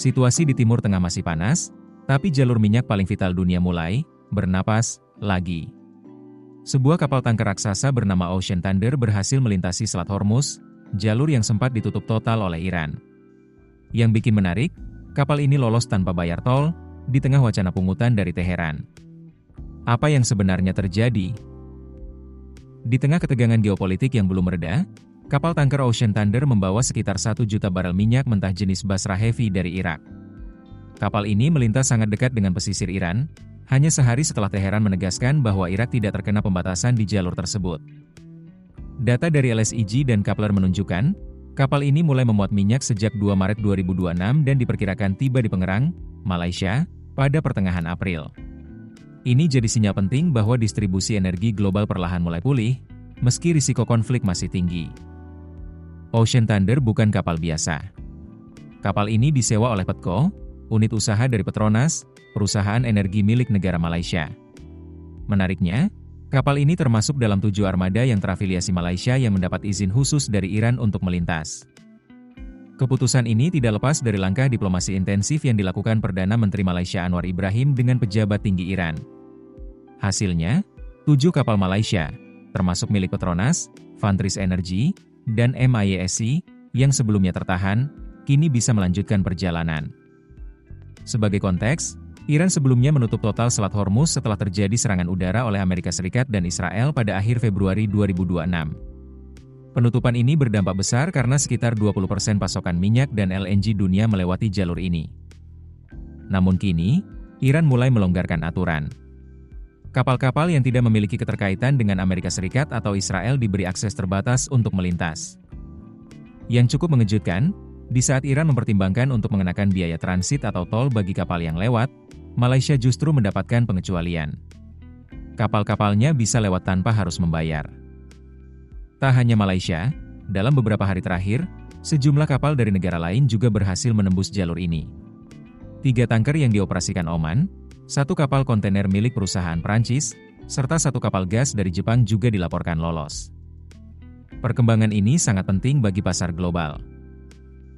Situasi di Timur Tengah masih panas, tapi jalur minyak paling vital dunia mulai bernapas lagi. Sebuah kapal tangker raksasa bernama Ocean Thunder berhasil melintasi Selat Hormuz, jalur yang sempat ditutup total oleh Iran. Yang bikin menarik, kapal ini lolos tanpa bayar tol, di tengah wacana pungutan dari Teheran. Apa yang sebenarnya terjadi? Di tengah ketegangan geopolitik yang belum mereda, kapal tangker Ocean Thunder membawa sekitar 1 juta barel minyak mentah jenis Basra Heavy dari Irak. Kapal ini melintas sangat dekat dengan pesisir Iran, hanya sehari setelah Teheran menegaskan bahwa Irak tidak terkena pembatasan di jalur tersebut. Data dari LSEG dan Kepler menunjukkan, kapal ini mulai memuat minyak sejak 2 Maret 2026 dan diperkirakan tiba di Pengerang, Malaysia, pada pertengahan April. Ini jadi sinyal penting bahwa distribusi energi global perlahan mulai pulih, meski risiko konflik masih tinggi. Ocean Thunder bukan kapal biasa. Kapal ini disewa oleh Petco, unit usaha dari Petronas, perusahaan energi milik negara Malaysia. Menariknya, kapal ini termasuk dalam 7 armada yang terafiliasi Malaysia yang mendapat izin khusus dari Iran untuk melintas. Keputusan ini tidak lepas dari langkah diplomasi intensif yang dilakukan Perdana Menteri Malaysia Anwar Ibrahim dengan pejabat tinggi Iran. Hasilnya, 7 kapal Malaysia, termasuk milik Petronas, Fantris Energy, dan MISC, yang sebelumnya tertahan, kini bisa melanjutkan perjalanan. Sebagai konteks, Iran sebelumnya menutup total Selat Hormuz setelah terjadi serangan udara oleh Amerika Serikat dan Israel pada akhir Februari 2026. Penutupan ini berdampak besar karena sekitar 20% pasokan minyak dan LNG dunia melewati jalur ini. Namun kini, Iran mulai melonggarkan aturan. Kapal-kapal yang tidak memiliki keterkaitan dengan Amerika Serikat atau Israel diberi akses terbatas untuk melintas. Yang cukup mengejutkan, di saat Iran mempertimbangkan untuk mengenakan biaya transit atau tol bagi kapal yang lewat, Malaysia justru mendapatkan pengecualian. Kapal-kapalnya bisa lewat tanpa harus membayar. Tak hanya Malaysia, dalam beberapa hari terakhir, sejumlah kapal dari negara lain juga berhasil menembus jalur ini. 3 tanker yang dioperasikan Oman, 1 kapal kontainer milik perusahaan Prancis, serta 1 kapal gas dari Jepang juga dilaporkan lolos. Perkembangan ini sangat penting bagi pasar global.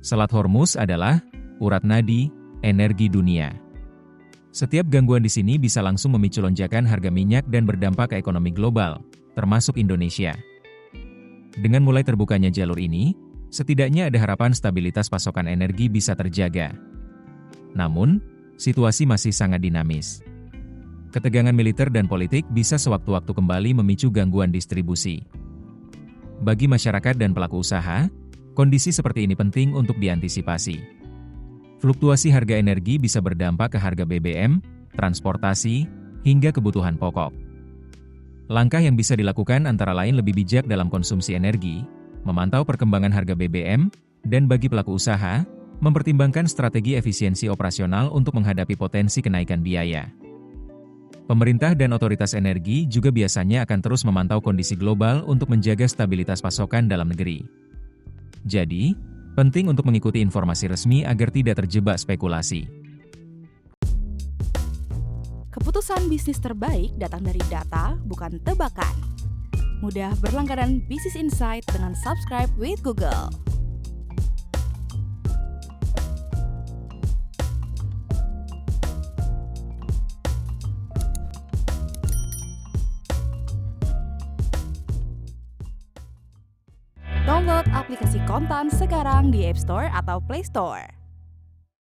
Selat Hormuz adalah urat nadi energi dunia. Setiap gangguan di sini bisa langsung memicu lonjakan harga minyak dan berdampak ke ekonomi global, termasuk Indonesia. Dengan mulai terbukanya jalur ini, setidaknya ada harapan stabilitas pasokan energi bisa terjaga. Namun, situasi masih sangat dinamis. Ketegangan militer dan politik bisa sewaktu-waktu kembali memicu gangguan distribusi. Bagi masyarakat dan pelaku usaha, kondisi seperti ini penting untuk diantisipasi. Fluktuasi harga energi bisa berdampak ke harga BBM, transportasi, hingga kebutuhan pokok. Langkah yang bisa dilakukan antara lain lebih bijak dalam konsumsi energi, memantau perkembangan harga BBM, dan bagi pelaku usaha, mempertimbangkan strategi efisiensi operasional untuk menghadapi potensi kenaikan biaya. Pemerintah dan otoritas energi juga biasanya akan terus memantau kondisi global untuk menjaga stabilitas pasokan dalam negeri. Jadi, penting untuk mengikuti informasi resmi agar tidak terjebak spekulasi. Keputusan bisnis terbaik datang dari data, bukan tebakan. Mudah berlangganan Business Insight dengan subscribe with Google. Download aplikasi Kontan sekarang di App Store atau Play Store.